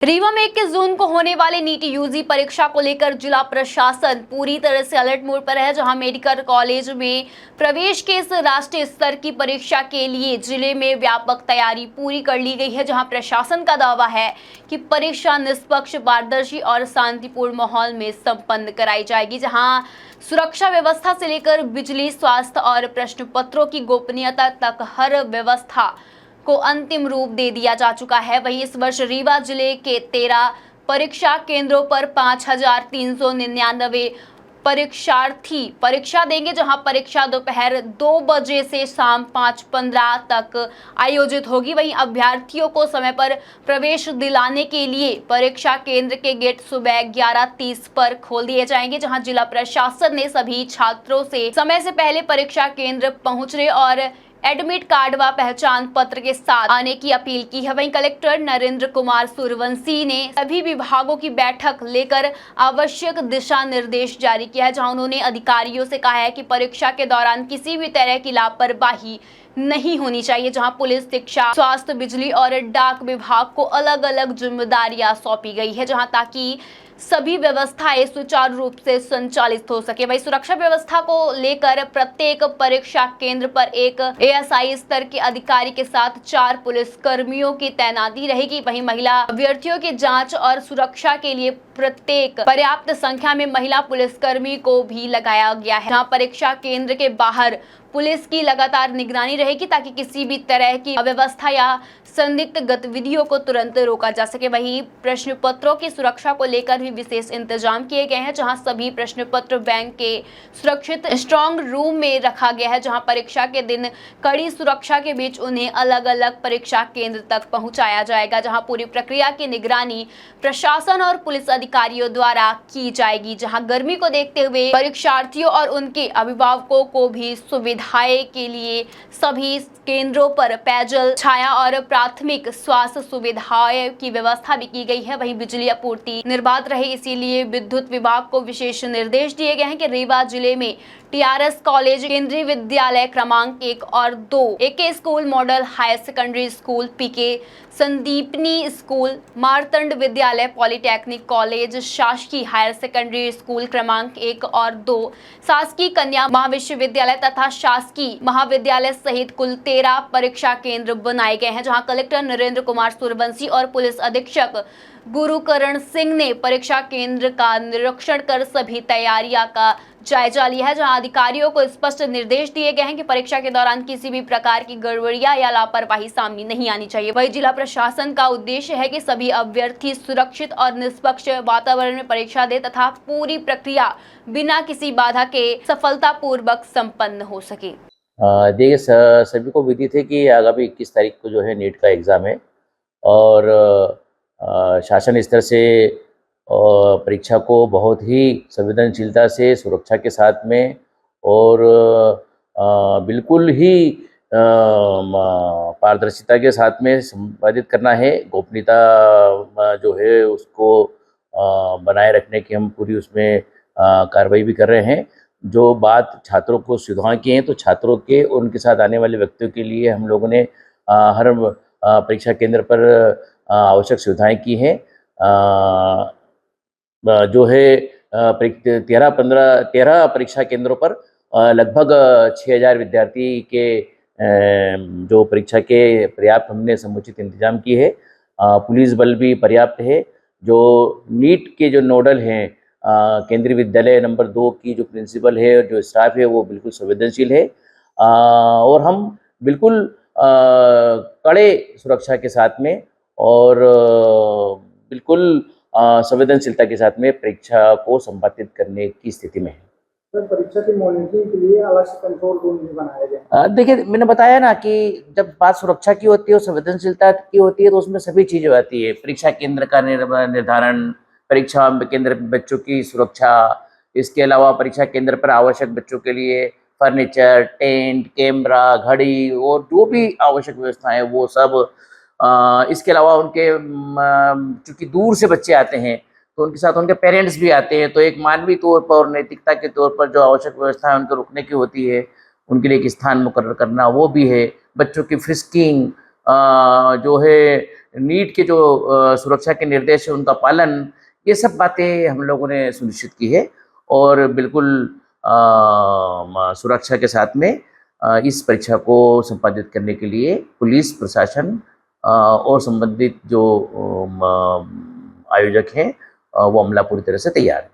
रीवा में 21 जून को होने वाले नीट यूजी परीक्षा को लेकर जिला प्रशासन पूरी तरह से अलर्ट मोड पर है, जहां मेडिकल कॉलेज में प्रवेश के इस राष्ट्रीय स्तर की परीक्षा के लिए जिले में व्यापक तैयारी पूरी कर ली गई है। जहां प्रशासन का दावा है कि परीक्षा निष्पक्ष, पारदर्शी और शांतिपूर्ण माहौल में संपन्न कराई जाएगी, जहां सुरक्षा व्यवस्था से लेकर बिजली, स्वास्थ्य और प्रश्न पत्रों की गोपनीयता तक हर व्यवस्था को अंतिम रूप दे दिया जा चुका है। वहीं इस वर्ष रीवा जिले के 13 परीक्षा केंद्रों पर 5,399 परीक्षार्थी परीक्षा देंगे, जहां परीक्षा दोपहर 2 बजे से शाम 5:15 तक आयोजित होगी। वहीं अभ्यर्थियों को समय पर प्रवेश दिलाने के लिए परीक्षा केंद्र के गेट सुबह 11:30 पर खोल दिए जाएंगे, जहां जिला प्रशासन ने सभी छात्रों से समय से पहले परीक्षा केंद्र पहुंचने और एडमिट कार्ड व पहचान पत्र के साथ आने की अपील की है। वहीं कलेक्टर नरेंद्र कुमार सूर्यवंशी ने सभी विभागों की बैठक लेकर आवश्यक दिशा निर्देश जारी किया है, जहां उन्होंने अधिकारियों से कहा है कि परीक्षा के दौरान किसी भी तरह की लापरवाही नहीं होनी चाहिए, जहां पुलिस, शिक्षा, स्वास्थ्य, बिजली और डाक विभाग को अलग अलग जिम्मेदारियां सौंपी गई है, जहां ताकि सभी व्यवस्थाएं सुचारू रूप से संचालित हो सके। वही सुरक्षा व्यवस्था को लेकर प्रत्येक परीक्षा केंद्र पर एक एएसआई स्तर के अधिकारी के साथ 4 पुलिस कर्मियों की तैनाती रहेगी। वहीं महिला अभ्यर्थियों की जांच और सुरक्षा के लिए प्रत्येक पर्याप्त संख्या में महिला पुलिसकर्मी को भी लगाया गया है, जहां परीक्षा केंद्र के बाहर पुलिस की लगातार निगरानी रहेगी ताकि किसी भी तरह की अव्यवस्था या संदिग्ध गतिविधियों को तुरंत रोका जा सके। वहीं प्रश्न पत्रों की सुरक्षा को लेकर भी विशेष इंतजाम किए गए हैं, जहां सभी प्रश्न पत्र बैंक के सुरक्षित स्ट्रांग रूम में रखा गया है, जहां परीक्षा के दिन कड़ी सुरक्षा के बीच उन्हें अलग अलग परीक्षा केंद्र तक पहुंचाया जाएगा, जहां पूरी प्रक्रिया की निगरानी प्रशासन और पुलिस अधिकारियों द्वारा की जाएगी। जहां गर्मी को देखते हुए परीक्षार्थियों और उनके अभिभावकों को भी सुविधाएं के लिए सभी केंद्रों पर पेयजल, छाया और प्राथमिक स्वास्थ्य सुविधाएं की व्यवस्था भी की गई है। वहीं बिजली आपूर्ति निर्बाध रहे, इसीलिए विद्युत विभाग को विशेष निर्देश दिए गए हैं कि रीवा जिले में टीआरएस कॉलेज, केंद्रीय विद्यालय क्रमांक 1 और 2, AK school, model higher secondary school, PK Sandipani school, Martand विद्यालय, पॉलिटेक्निक कॉलेज, शासकीय हायर सेकेंडरी स्कूल क्रमांक 1 और 2, शासकीय कन्या महाविश्वविद्यालय तथा शासकीय महाविद्यालय सहित कुल 13 परीक्षा केंद्र बनाए गए हैं, जहां कलेक्टर नरेंद्र कुमार सूर्यवंशी और पुलिस अधीक्षक गुरुकरण सिंह ने परीक्षा केंद्र का निरीक्षण कर सभी तैयारियां का जायजा लिया है, जहां अधिकारियों को स्पष्ट निर्देश दिए गए हैं कि परीक्षा के दौरान किसी भी प्रकार की गड़बड़ियां या लापरवाही सामने नहीं आनी चाहिए। वहीं जिला प्रशासन का उद्देश्य है कि सभी अभ्यर्थी सुरक्षित और निष्पक्ष वातावरण में परीक्षा दे तथा पूरी प्रक्रिया बिना किसी बाधा के सफलतापूर्वक संपन्न हो सके। देखिए, सभी को विदित है कि आगामी 21 तारीख को जो है नीट का एग्ज़ाम है और शासन स्तर से परीक्षा को बहुत ही संवेदनशीलता से, सुरक्षा के साथ में और बिल्कुल ही पारदर्शिता के साथ में संपादित करना है। गोपनीयता जो है उसको बनाए रखने की हम पूरी उसमें कार्रवाई भी कर रहे हैं। जो बात छात्रों को सुविधाएं की हैं, तो छात्रों के और उनके साथ आने वाले व्यक्तियों के लिए हम लोगों ने हर परीक्षा केंद्र पर आवश्यक सुविधाएं की हैं। जो है 13 परीक्षा केंद्रों पर लगभग 6,000 विद्यार्थी के जो परीक्षा के पर्याप्त हमने समुचित इंतजाम किए है। पुलिस बल भी पर्याप्त है। जो नीट के जो नोडल हैं, केंद्रीय विद्यालय नंबर 2 की जो प्रिंसिपल है और जो स्टाफ है वो बिल्कुल संवेदनशील है और हम बिल्कुल कड़े सुरक्षा के साथ में और बिल्कुल संवेदनशीलता के साथ में परीक्षा को संपादित करने की स्थिति में है। सर, परीक्षा की मॉनिटरिंग के लिए अलग से कंट्रोल रूम भी बनाए गए। देखिए, मैंने बताया ना कि जब बात सुरक्षा की होती है और संवेदनशीलता की होती है तो उसमें सभी चीज़ें आती है। परीक्षा केंद्र का निर्धारण, परीक्षा केंद्र पर बच्चों की सुरक्षा, इसके अलावा परीक्षा केंद्र पर आवश्यक बच्चों के लिए फर्नीचर, टेंट, कैमरा, घड़ी और जो भी आवश्यक व्यवस्था है वो सब। इसके अलावा उनके चूँकि दूर से बच्चे आते हैं तो उनके साथ उनके पेरेंट्स भी आते हैं, तो एक मानवीय तौर पर और नैतिकता के तौर पर जो आवश्यक व्यवस्था है उनको रुकने की होती है, उनके लिए एक स्थान मुकर्रर करना वो भी है। बच्चों की फ्रिस्किंग जो है नीट के जो सुरक्षा के निर्देश है उनका पालन, ये सब बातें हम लोगों ने सुनिश्चित की है और बिल्कुल सुरक्षा के साथ में इस परीक्षा को संपादित करने के लिए पुलिस प्रशासन और संबंधित जो आयोजक हैं वो अमला पूरी तरह से तैयार है।